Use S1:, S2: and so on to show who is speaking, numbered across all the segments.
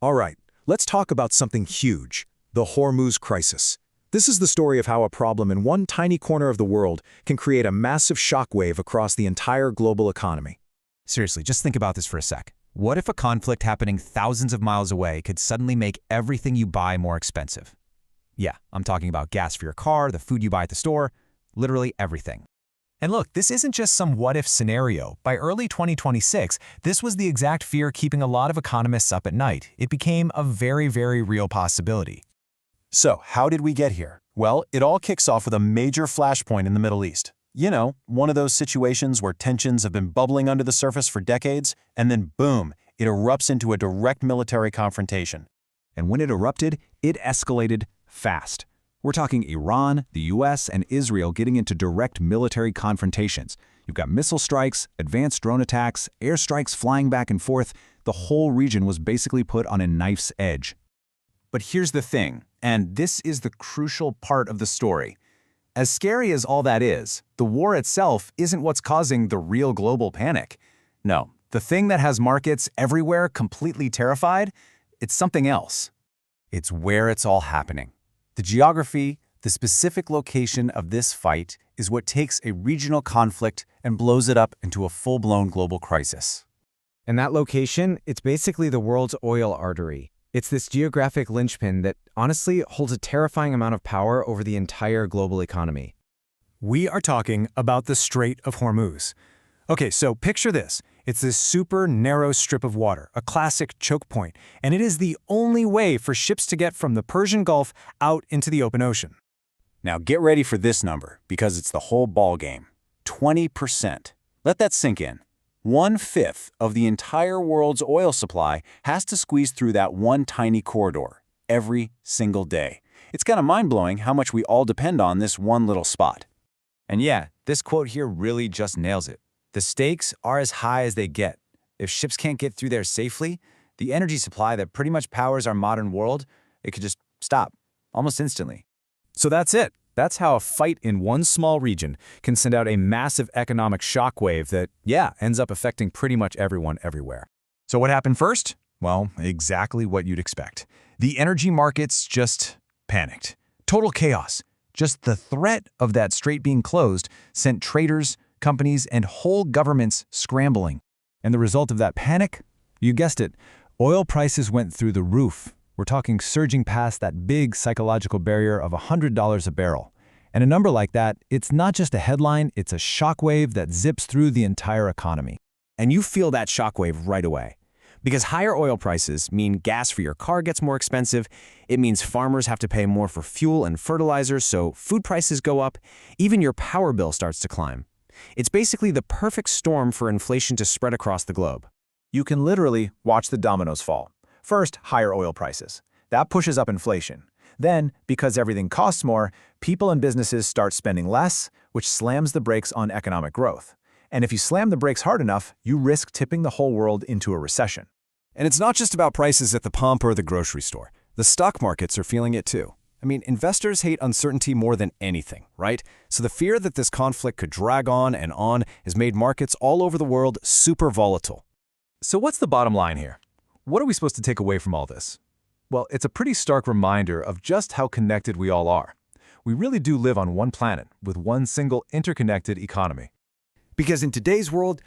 S1: All right, let's talk about something huge, the Hormuz crisis. This is the story of how a problem in one tiny corner of the world can create a massive shockwave across the entire global economy.
S2: Seriously, just think about this for a sec. What if a conflict happening thousands of miles away could suddenly make everything you buy more expensive? Yeah, I'm talking about gas for your car, the food you buy at the store, literally everything. And look, this isn't just some what-if scenario. By early 2026, this was the exact fear keeping a lot of economists up at night. It became a very, very real possibility.
S3: So, how did we get here? Well, it all kicks off with a major flashpoint in the Middle East. You know, one of those situations where tensions have been bubbling under the surface for decades, and then boom, it erupts into a direct military confrontation.
S4: And when it erupted, it escalated fast. We're talking Iran, the US, and Israel getting into direct military confrontations. You've got missile strikes, advanced drone attacks, airstrikes flying back and forth. The whole region was basically put on a knife's edge.
S2: But here's the thing, and this is the crucial part of the story. As scary as all that is, the war itself isn't what's causing the real global panic. No, the thing that has markets everywhere completely terrified, it's something else. It's where it's all happening. The geography, the specific location of this fight is what takes a regional conflict and blows it up into a full-blown global crisis.
S5: And that location, it's basically the world's oil artery. It's this geographic linchpin that honestly holds a terrifying amount of power over the entire global economy.
S1: We are talking about the Strait of Hormuz. Okay, so picture this. It's this super narrow strip of water, a classic choke point, and it is the only way for ships to get from the Persian Gulf out into the open ocean.
S3: Now get ready for this number, because it's the whole ballgame. 20%. Let that sink in. 1/5 of the entire world's oil supply has to squeeze through that one tiny corridor every single day. It's kind of mind-blowing how much we all depend on this one little spot.
S2: And yeah, this quote here really just nails it. The stakes are as high as they get. If ships can't get through there safely, the energy supply that pretty much powers our modern world, it could just stop, almost instantly.
S1: So that's it. That's how a fight in one small region can send out a massive economic shockwave that, yeah, ends up affecting pretty much everyone everywhere.
S2: So what happened first? Well, exactly what you'd expect. The energy markets just panicked. Total chaos. Just the threat of that strait being closed sent traders, companies, and whole governments scrambling. And the result of that panic? You guessed it. Oil prices went through the roof. We're talking surging past that big psychological barrier of $100 a barrel. And a number like that, it's not just a headline, it's a shockwave that zips through the entire economy.
S6: And you feel that shockwave right away. Because higher oil prices mean gas for your car gets more expensive, it means farmers have to pay more for fuel and fertilizer, so food prices go up, even your power bill starts to climb. It's basically the perfect storm for inflation to spread across the globe.
S2: You can literally watch the dominoes fall. First, higher oil prices. That pushes up inflation. Then, because everything costs more, people and businesses start spending less, which slams the brakes on economic growth. And if you slam the brakes hard enough, you risk tipping the whole world into a recession.
S4: And it's not just about prices at the pump or the grocery store. The stock markets are feeling it too. I mean, investors hate uncertainty more than anything, right? So the fear that this conflict could drag on and on has made markets all over the world super volatile.
S1: So what's the bottom line here? What are we supposed to take away from all this? Well, it's a pretty stark reminder of just how connected we all are. We really do live on one planet with one single interconnected economy.
S6: Because in today's world,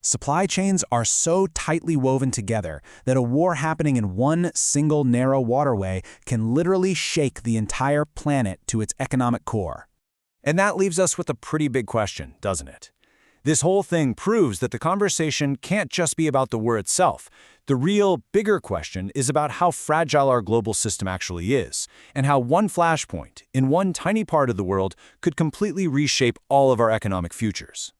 S6: supply chains are so tightly woven together that a war happening in one single narrow waterway can literally shake the entire planet to its economic core.
S2: And that leaves us with a pretty big question, doesn't it? This whole thing proves that the conversation can't just be about the war itself. The real, bigger question is about how fragile our global system actually is, and how one flashpoint in one tiny part of the world could completely reshape all of our economic futures.